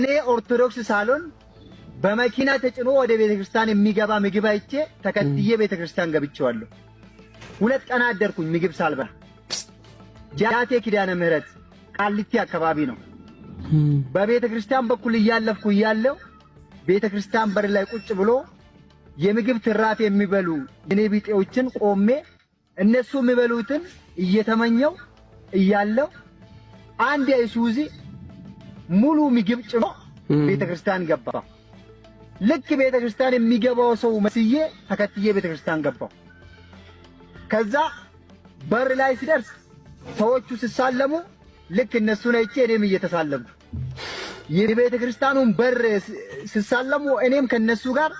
እኔ ኦርቶዶክስ ሳሎን በመኪና ተጭኖ ወደ ቤተክርስቲያን የሚገባ ምግብ አይቼ ተከትዬ ቤተክርስቲያን ገብቼዋለሁ። 2 ቀን አደርኩኝ ምግብ ሳልበላ። ጃቴ ኪዳነ ምህረት ቃሊቲ አካባቢ ነው። በቤተክርስቲያን በኩል እያለፍኩ እያለው ቤተክርስቲያን በር ላይ ቁጭ ብሎ የምግብ ትራፊ የሚበሉ የኔ ቢጤዎችን ቆሜ እነሱ የሚበሉትን እየተመኘው እያለው አንድ አይሱዚ ሙሉ ምግብ ጭኖ ቤተክርስቲያን ገባ። ልክ ቤተክርስቲያን የሚገባው ሰው መስዬ ተከትዬ ቤተክርስቲያን ገባው። ከዛ በር ላይ ሲደርስ ሰዎቹ ሲሳለሙ ልክ እነሱን አይቼ እኔም እየተሳለምኩ የቤተክርስቲያኑን በር ሲሳለሙ እኔም ከነሱ ጋር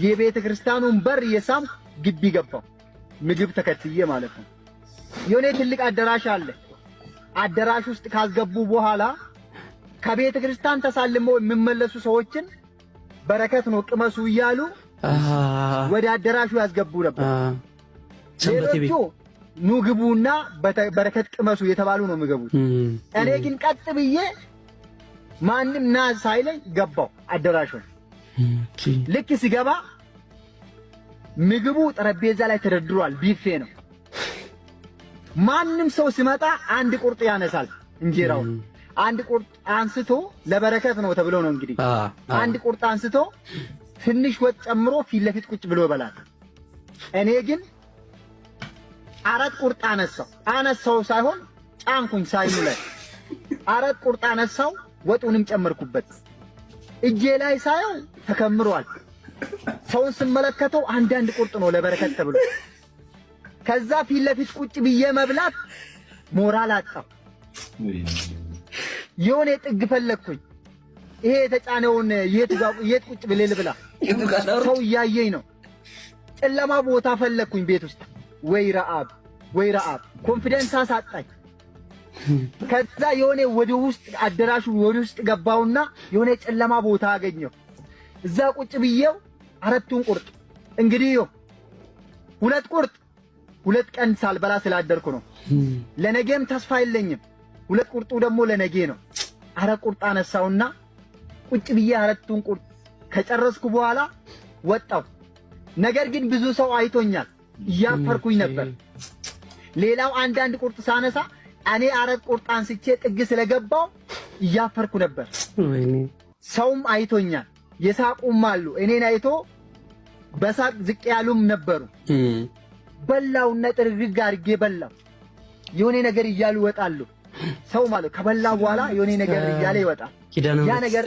የቤተክርስቲያኑን በር የሳምኩ ግቢ ገባው። ምግብ ተከትዬ ማለት ነው። የሆነ ትልቅ አዳራሽ አለ። አዳራሽ ውስጥ ካስገቡ በኋላ ከቤተክርስቲያን ተሳልመው የሚመለሱ ሰዎችን በረከት ነው ቅመሱ እያሉ ወደ አዳራሹ ያስገቡ ነበር። ሌሎቹ ኑ ግቡና በረከት ቅመሱ የተባሉ ነው የሚገቡት። እኔ ግን ቀጥ ብዬ ማንም ና ሳይለኝ ገባው አዳራሹ። ልክ ሲገባ ምግቡ ጠረጴዛ ላይ ተደርድሯል። ቢፌ ነው። ማንም ሰው ሲመጣ አንድ ቁርጥ ያነሳል። እንጀራው አንድ ቁርጥ አንስቶ ለበረከት ነው ተብሎ ነው እንግዲህ አንድ ቁርጥ አንስቶ ትንሽ ወጥ ጨምሮ ፊት ለፊት ቁጭ ብሎ ይበላል። እኔ ግን 4 ቁርጥ አነሳው ሳይሆን ጫንኩኝ ሳይኑ ላይ 4 ቁርጥ አነሳው። ወጡንም ጨመርኩበት። እጄ ላይ ሳየው ተከምሯል። ሰውን ስመለከተው አንዳንድ ቁርጥ ነው ለበረከት ተብሎ። ከዛ ፊት ለፊት ቁጭ ብዬ መብላት ሞራል አጣው። የሆነ ጥግ ፈለግኩኝ። ይሄ የተጫነውን የት ቁጭ ብለህ ልብላ? ሰው እያየኝ ነው። ጨለማ ቦታ ፈለግኩኝ ቤት ውስጥ። ወይ ረአብ ኮንፊደንስ አሳጣኝ። ከዛ የሆነ ወደ ውስጥ አዳራሹ ወደ ውስጥ ገባውና የሆነ ጨለማ ቦታ አገኘው። እዛ ቁጭ ብዬው 4ቱን ቁርጥ እንግዲህ 2 ቁርጥ 2 ቀን ሳልበላ ስላደርኩ ነው። ለነገም ተስፋ የለኝም። 2 ቁርጡ ደግሞ ለነገ ነው። 4 ቁርጥ አነሳውና ቁጭ ብዬ 4ቱን ቁርጥ ከጨረስኩ በኋላ ወጣው። ነገር ግን ብዙ ሰው አይቶኛል። እያፈርኩኝ ነበር። ሌላው አንዳንድ ቁርጥ ሳነሳ እኔ 4 ቁርጥ አንስቼ ጥግ ስለገባው እያፈርኩ ነበር። ሰውም አይቶኛል። የሳቁም አሉ። እኔን አይቶ በሳቅ ዝቅ ያሉም ነበሩ። በላውና ጥርግግ አድርጌ በላው። የሆነ ነገር እያሉ ይወጣሉ። ሰው ማለት ከበላ በኋላ የሆነ ነገር እያለ ይወጣል። ያ ነገር